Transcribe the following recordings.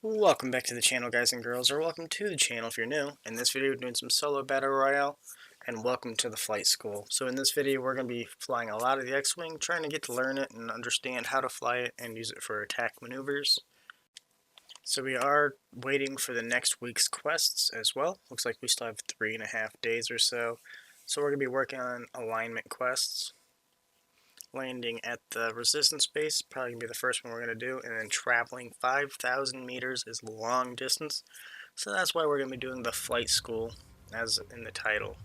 Welcome back to the channel, guys and girls, or welcome to the channel if you're new. In this video we're doing some solo battle royale, and welcome to the flight school. So in this video we're going to be flying a lot of the X-Wing, trying to get to learn it and understand how to fly it and use it for attack maneuvers. So we are waiting for the next week's quests as well. Looks like we still have 3.5 days or so. So we're going to be working on alignment quests. Landing at the resistance base, probably going to be the first one we're going to do, and then traveling 5,000 meters is long distance. So that's why we're going to be doing the flight school, as in the title.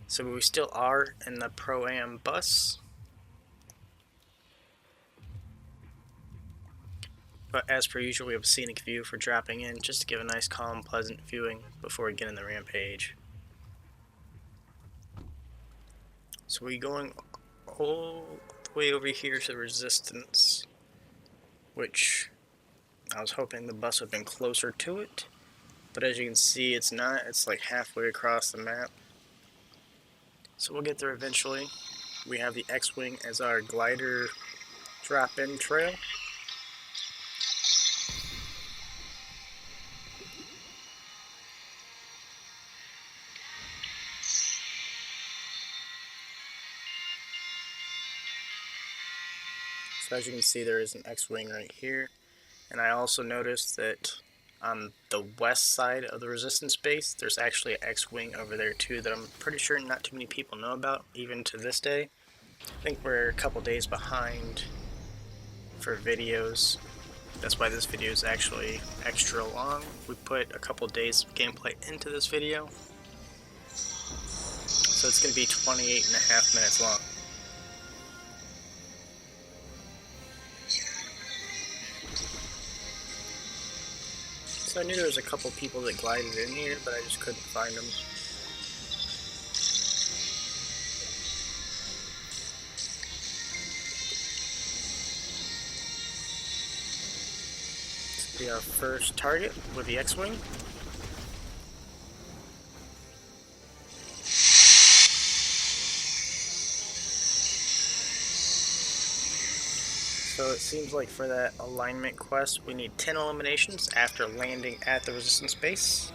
So we still are in the Pro-Am bus. But as per usual, we have a scenic view for dropping in, just to give a nice, calm, pleasant viewing before we get in the rampage. So we're going all the way over here to the resistance, which I was hoping the bus would have been closer to it. But as you can see, it's not. It's like halfway across the map. So we'll get there eventually. We have the X-Wing as our glider drop-in trail. So as you can see, there is an X-Wing right here. And I also noticed that on the west side of the resistance base, there's actually an X-Wing over there too that I'm pretty sure not too many people know about, even to this day. I think we're a couple days behind for videos. That's why this video is actually extra long. We put a couple days of gameplay into this video. So it's going to be 28.5 minutes long. So I knew there was a couple people that glided in here, but I just couldn't find them. This will be our first target with the X-Wing. So it seems like for that alignment quest, we need 10 eliminations after landing at the resistance base.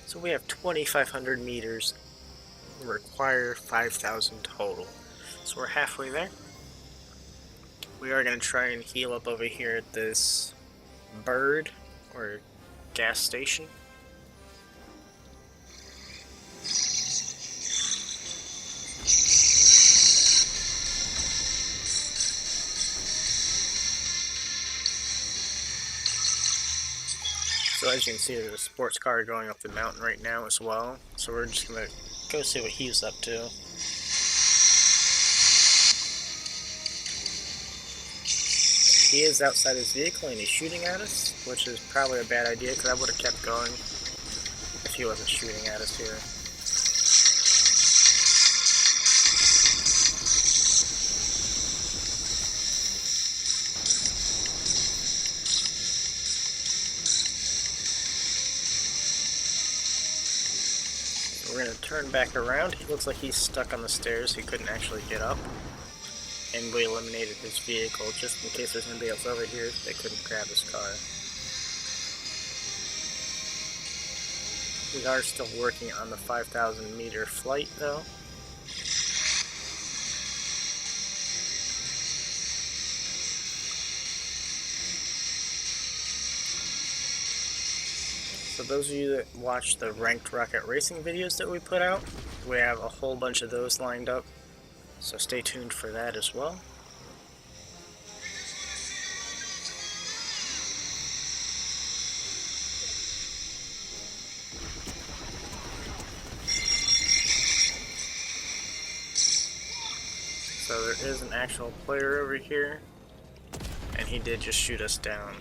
So we have 2,500 meters. We require 5,000 total. So we're halfway there. We are going to try and heal up over here at this bird or gas station. So as you can see, there's a sports car going up the mountain right now as well. So we're just going to go see what he's up to. He is outside his vehicle and he's shooting at us, which is probably a bad idea because I would have kept going if he wasn't shooting at us here. We're going to turn back around. He looks like he's stuck on the stairs. He couldn't actually get up. And we eliminated his vehicle just in case there's anybody else over here that couldn't grab his car. We are still working on the 5,000 meter flight though. So those of you that watch the ranked rocket racing videos that we put out, we have a whole bunch of those lined up, so stay tuned for that as well. So there is an actual player over here, and he did just shoot us down.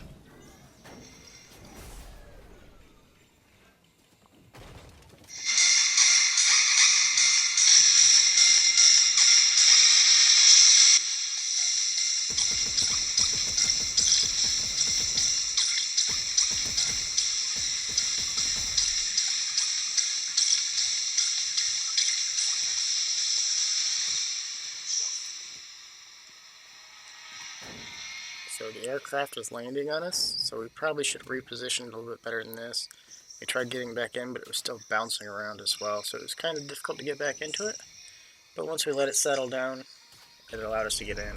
So the aircraft was landing on us, so we probably should reposition it a little bit better than this. We tried getting back in, but it was still bouncing around as well, so it was kind of difficult to get back into it. But once we let it settle down, it allowed us to get in.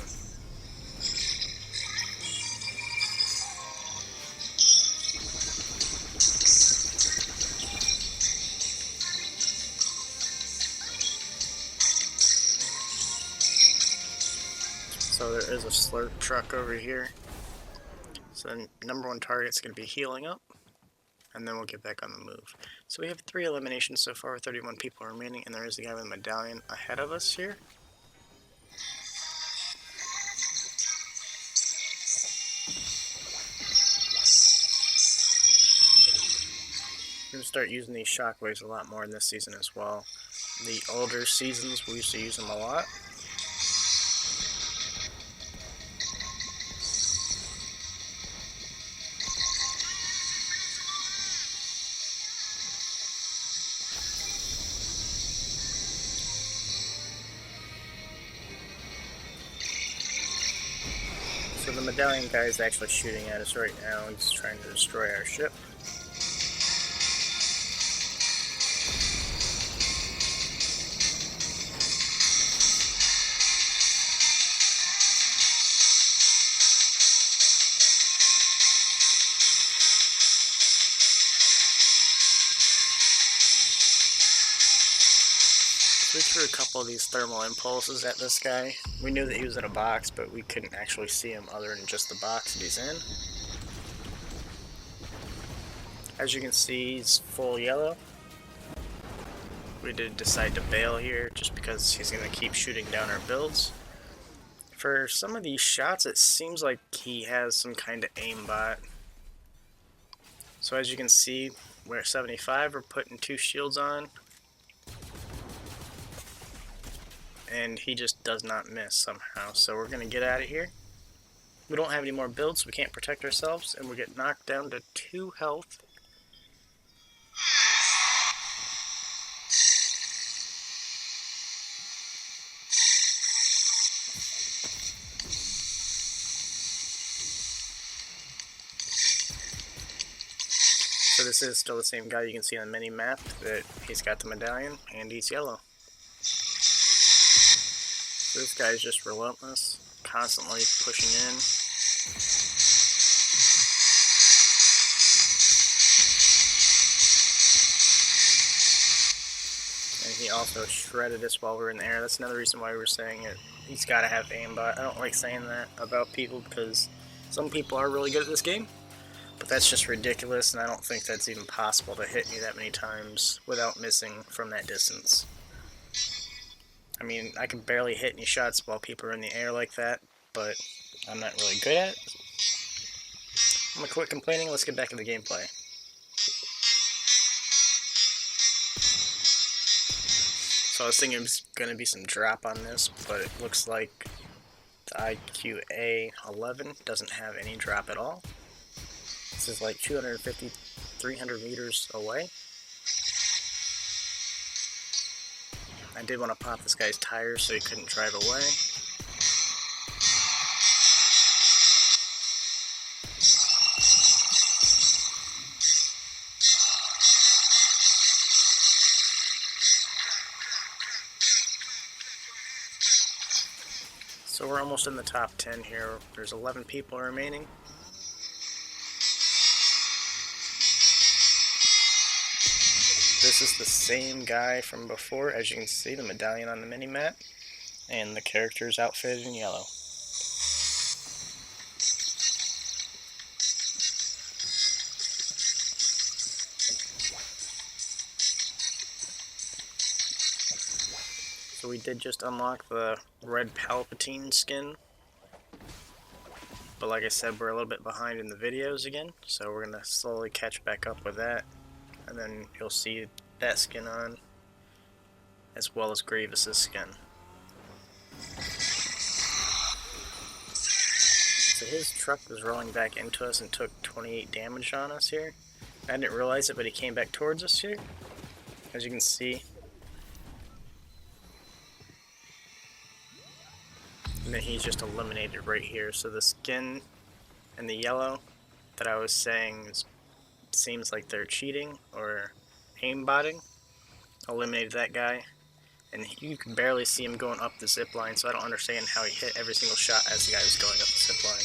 So there is a slurp truck over here. So the number one target's going to be healing up, and then we'll get back on the move. So we have 3 eliminations so far, 31 people remaining, and there is the guy with a medallion ahead of us here. We're going to start using these shockwaves a lot more in this season as well. The older seasons, we used to use them a lot. So the medallion guy is actually shooting at us right now. He's trying to destroy our ship. We threw a couple of these thermal impulses at this guy. We knew that he was in a box, but we couldn't actually see him other than just the box that he's in. As you can see, he's full yellow. We did decide to bail here just because he's going to keep shooting down our builds. For some of these shots, it seems like he has some kind of aimbot. So as you can see, we're at 75, we're putting 2 shields on. And he just does not miss somehow. So we're going to get out of here. We don't have any more builds, so we can't protect ourselves, and we get knocked down to 2 health. So this is still the same guy you can see on the mini map, that he's got the medallion and he's yellow. So this guy's just relentless, constantly pushing in. And he also shredded us while we were in the air. That's another reason why we were saying it. He's got to have aimbot. I don't like saying that about people because some people are really good at this game. But that's just ridiculous, and I don't think that's even possible to hit me that many times without missing from that distance. I mean, I can barely hit any shots while people are in the air like that, but I'm not really good at it. I'm gonna quit complaining, let's get back to the gameplay. So I was thinking there's gonna be some drop on this, but it looks like the IQA 11 doesn't have any drop at all. This is like 250, 300 meters away. I did want to pop this guy's tires so he couldn't drive away. So we're almost in the top 10 here. There's 11 people remaining. This is the same guy from before, as you can see, the medallion on the mini-map, and the character's outfitted in yellow. So we did just unlock the red Palpatine skin, but like I said, we're a little bit behind in the videos again, so we're going to slowly catch back up with that, and then you'll see that skin on, as well as Grievous's skin. So his truck was rolling back into us and took 28 damage on us here. I didn't realize it, but he came back towards us here, as you can see. And then he's just eliminated right here. So the skin And the yellow that I was saying seems like they're cheating or aimbotting. Eliminated that guy. And you can barely see him going up the zip line, so I don't understand how he hit every single shot as the guy was going up the zip line.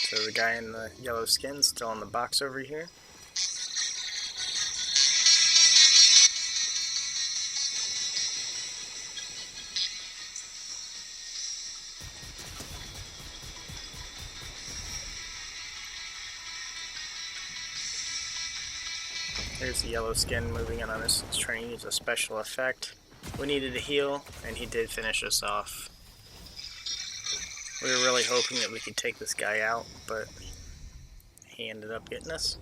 So the guy in the yellow skin still in the box over here. There's the yellow skin moving in on us. He's trying to use a special effect. We needed a heal, and he did finish us off. We were really hoping that we could take this guy out, but he ended up getting us.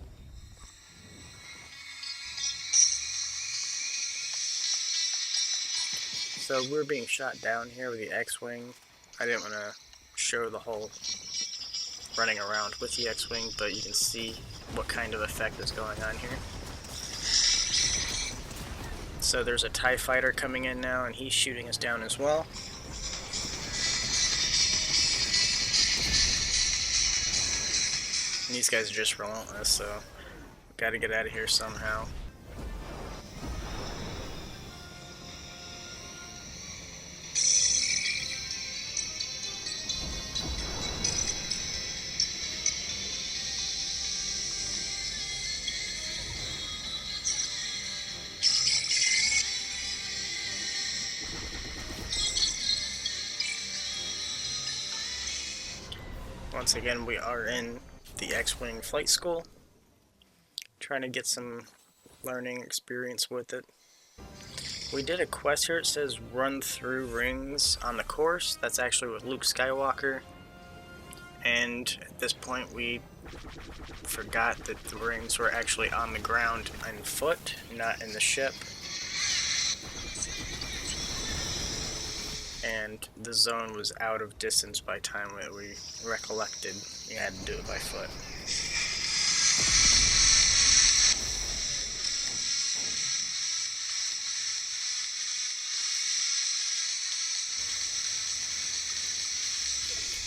So we're being shot down here with the X-Wing. I didn't want to show the whole running around with the X-Wing, but you can see what kind of effect is going on here. So there's a TIE fighter coming in now, and he's shooting us down as well. And these guys are just relentless, so we've got to get out of here somehow. Once again, we are in the X-Wing flight school, trying to get some learning experience with it. We did a quest here. It says run through rings on the course. That's actually with Luke Skywalker. And at this point we forgot that the rings were actually on the ground and foot, not in the ship. And the zone was out of distance by the time that we recollected you had to do it by foot.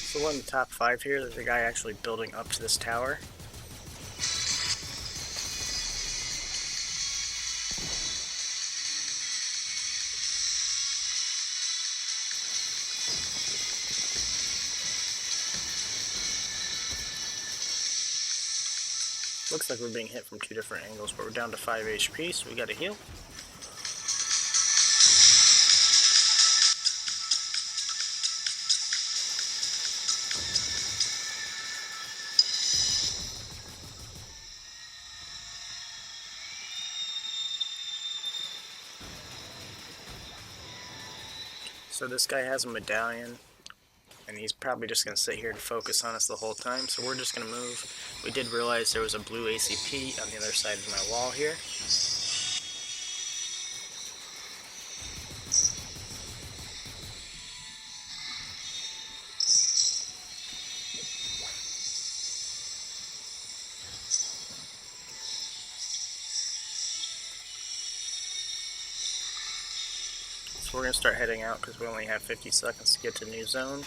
So we're in the top 5 here. There's a guy actually building up to this tower. Looks like we're being hit from 2 different angles, but we're down to 5 HP, so we gotta heal. So this guy has a medallion, and he's probably just going to sit here and focus on us the whole time, so we're just going to move. We did realize there was a blue ACP on the other side of my wall here. So we're going to start heading out because we only have 50 seconds to get to new zone.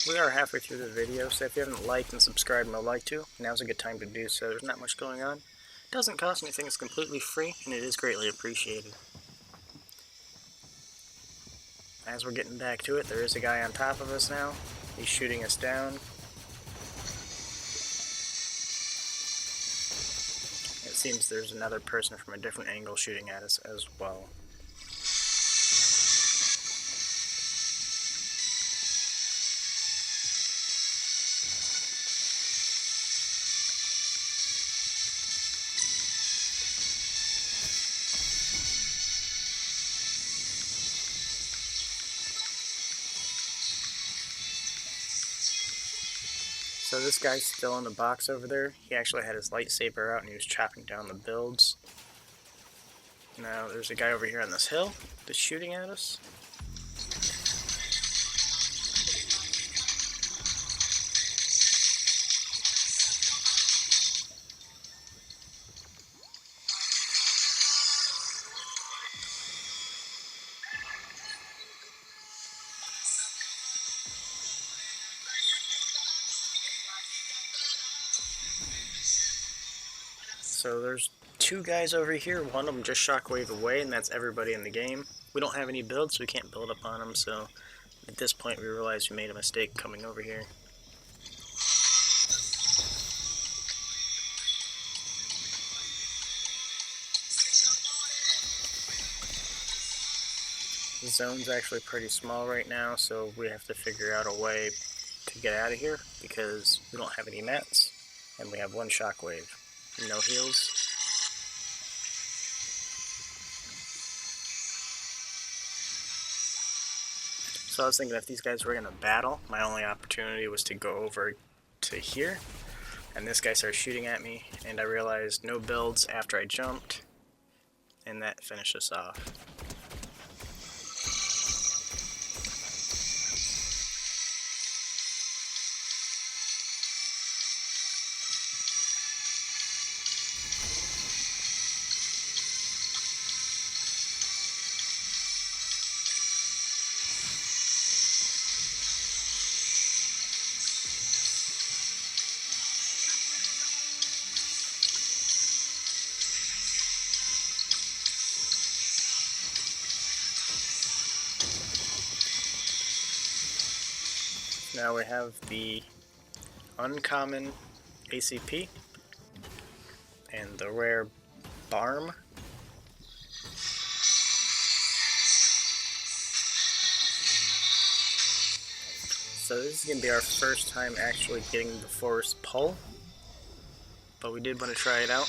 We are halfway through the video, so if you haven't liked and subscribed and would like to, now's a good time to do so. There's not much going on. It doesn't cost anything, it's completely free, and it is greatly appreciated. As we're getting back to it, there is a guy on top of us now. He's shooting us down. It seems there's another person from a different angle shooting at us as well. So this guy's still in the box over there. He actually had his lightsaber out and he was chopping down the builds. Now there's a guy over here on this hill that's shooting at us. So there's two guys over here. One of them just shockwave away, and that's everybody in the game. We don't have any builds, so we can't build up on them, so at this point we realized we made a mistake coming over here. The zone's actually pretty small right now, so we have to figure out a way to get out of here because we don't have any mats, and we have one shockwave. No heals. So I was thinking if these guys were in a battle, my only opportunity was to go over to here, and this guy started shooting at me, and I realized no builds after I jumped, and that finished us off. Now we have the uncommon ACP and the rare Barm. So this is going to be our first time actually getting the forest pull, but we did want to try it out.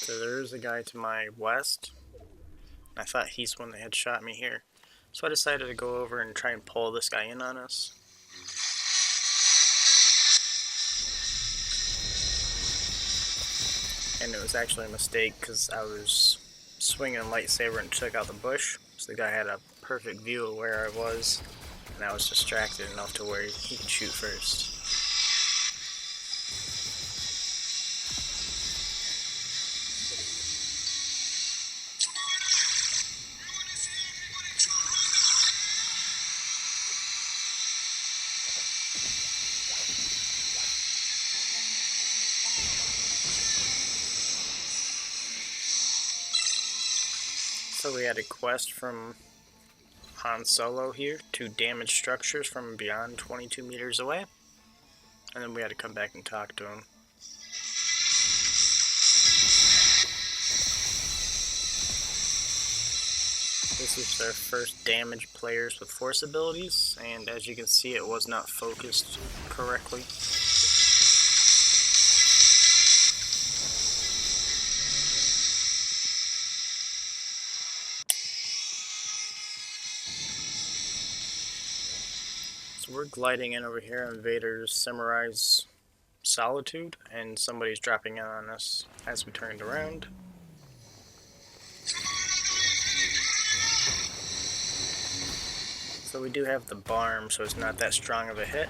So there's a guy to my west. I thought he's the one that had shot me here. So I decided to go over and try and pull this guy in on us. And it was actually a mistake because I was swinging a lightsaber and took out the bush. So the guy had a perfect view of where I was, and I was distracted enough to where he could shoot first. So we had a quest from Han Solo here to damage structures from beyond 22 meters away, and then we had to come back and talk to him. This is their first damage players with force abilities, and as you can see it was not focused correctly. So we're gliding in over here on Vader's Samurai's Solitude, and somebody's dropping in on us as we turned around. So we do have the Barm, so it's not that strong of a hit.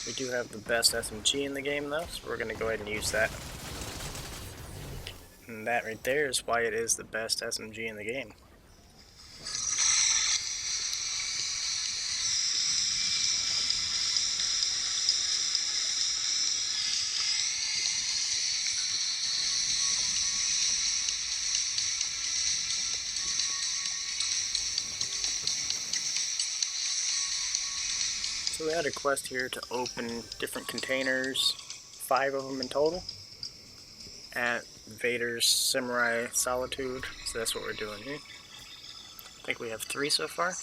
We do have the best SMG in the game though, so we're going to go ahead and use that. And that right there is why it is the best SMG in the game. So we had a quest here to open different containers, 5 of them in total, at Vader's Samurai Solitude, so that's what we're doing here. I think we have 3 so far.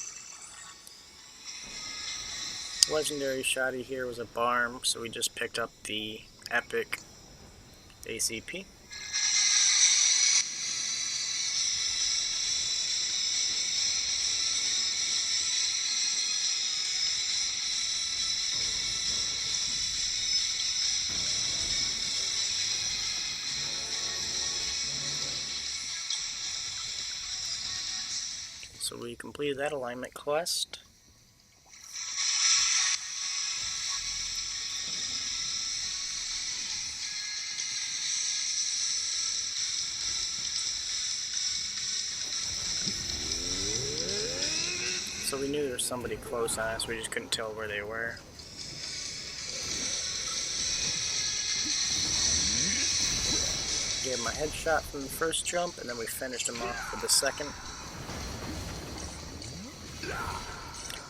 Legendary shoddy here was a barm, so we just picked up the epic ACP. So we completed that alignment quest. So we knew there was somebody close on us, we just couldn't tell where they were. Gave him a headshot from the first jump, and then we finished him off with the second.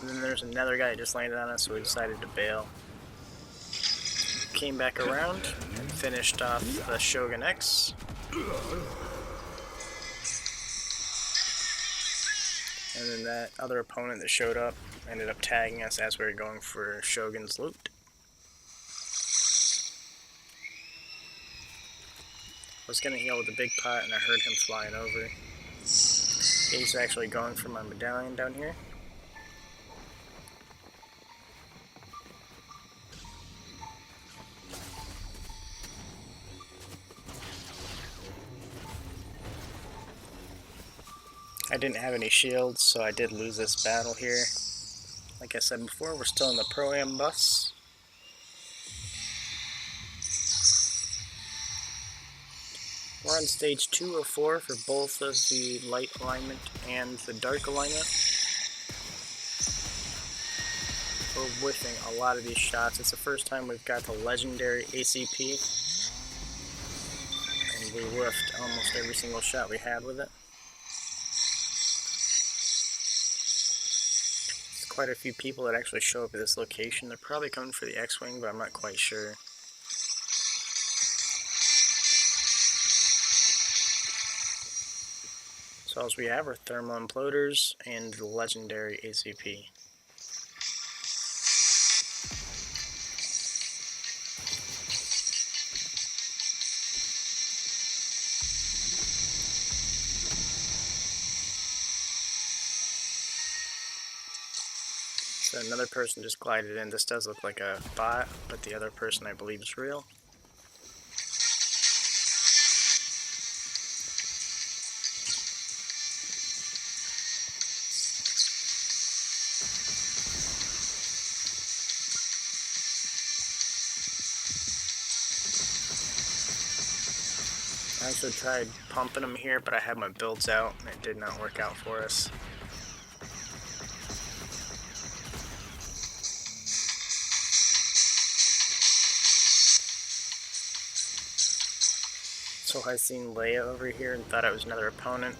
And then there's another guy that just landed on us, so we decided to bail. Came back around and finished off the Shogun X. And then that other opponent that showed up ended up tagging us as we were going for Shogun's loot. I was gonna heal with a big pot and I heard him flying over. He's actually going for my medallion down here. I didn't have any shields, so I did lose this battle here. Like I said before, we're still in the Pro-Am bus. We're on stage 2 of 4 for both of the light alignment and the dark alignment. We're whiffing a lot of these shots. It's the first time we've got the legendary ACP, and we whiffed almost every single shot we had with it. There's quite a few people that actually show up at this location. They're probably coming for the X-Wing, but I'm not quite sure. So as we have our thermal imploders and the legendary ACP. So another person just glided in. This does look like a bot, but the other person I believe is real. I also tried pumping them here, but I had my builds out and it did not work out for us. So I seen Leia over here and thought it was another opponent.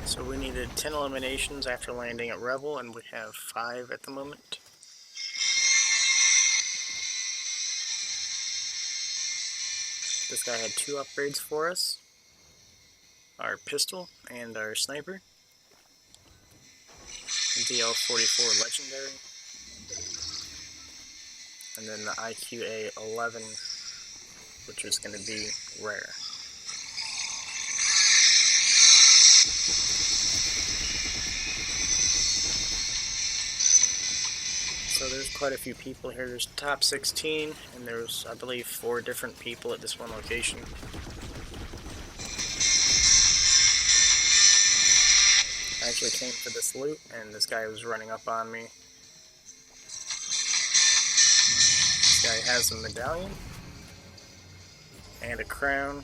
So we needed 10 eliminations after landing at Rebel, and we have 5 at the moment. This guy had 2 upgrades for us. Our pistol and our sniper. DL-44 legendary. And then the IQA-11, which is going to be rare. So there's quite a few people here. There's top 16, and there's, I believe, 4 different people at this one location. actually came for this loot, and this guy was running up on me. This guy has a medallion and a crown.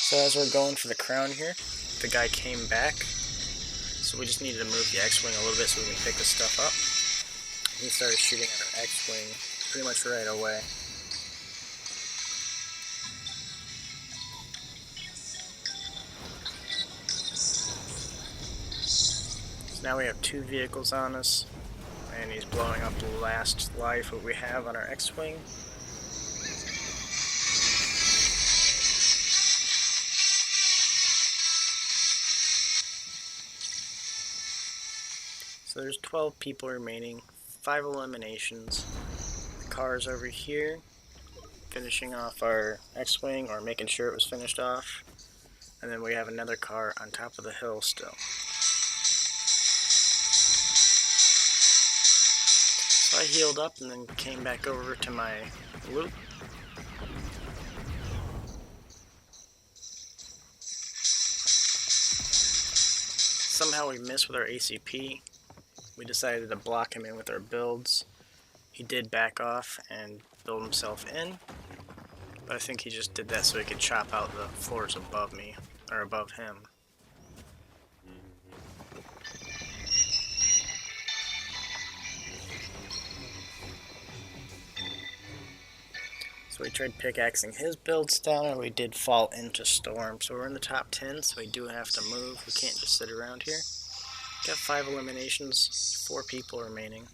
So as we're going for the crown here, the guy came back. So we just needed to move the X-Wing a little bit so we can pick the stuff up. He started shooting at our X-Wing pretty much right away. So now we have 2 vehicles on us, and he's blowing up the last life that we have on our X-Wing. So there's 12 people remaining, 5 eliminations. The car's over here, finishing off our X-Wing, or making sure it was finished off. And then we have another car on top of the hill still. So I healed up and then came back over to my loot. Somehow we missed with our ACP. We decided to block him in with our builds. He did back off and build himself in, but I think he just did that so he could chop out the floors above me, or above him. So we tried pickaxing his builds down, and we did fall into Storm. So we're in the top 10, so we do have to move. We can't just sit around here. Got 5 eliminations, 4 people remaining.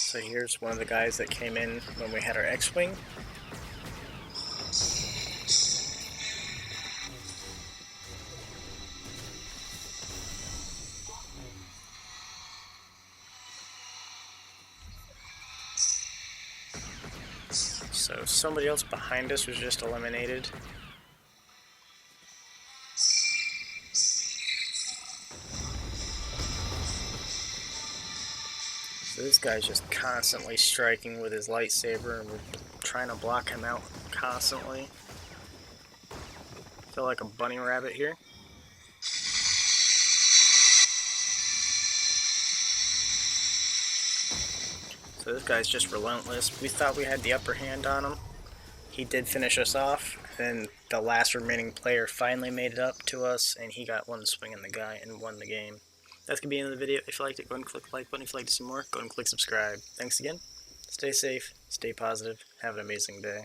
So here's one of the guys that came in when we had our X-Wing. So somebody else behind us was just eliminated. So this guy's just constantly striking with his lightsaber, and we're trying to block him out constantly. Feel like a bunny rabbit here. So this guy's just relentless. We thought we had the upper hand on him. He did finish us off, then the last remaining player finally made it up to us, and he got one swing in the guy and won the game. That's going to be the end of the video. If you liked it, go ahead and click the like button. If you'd like to see more, go ahead and click subscribe. Thanks again. Stay safe, stay positive, have an amazing day.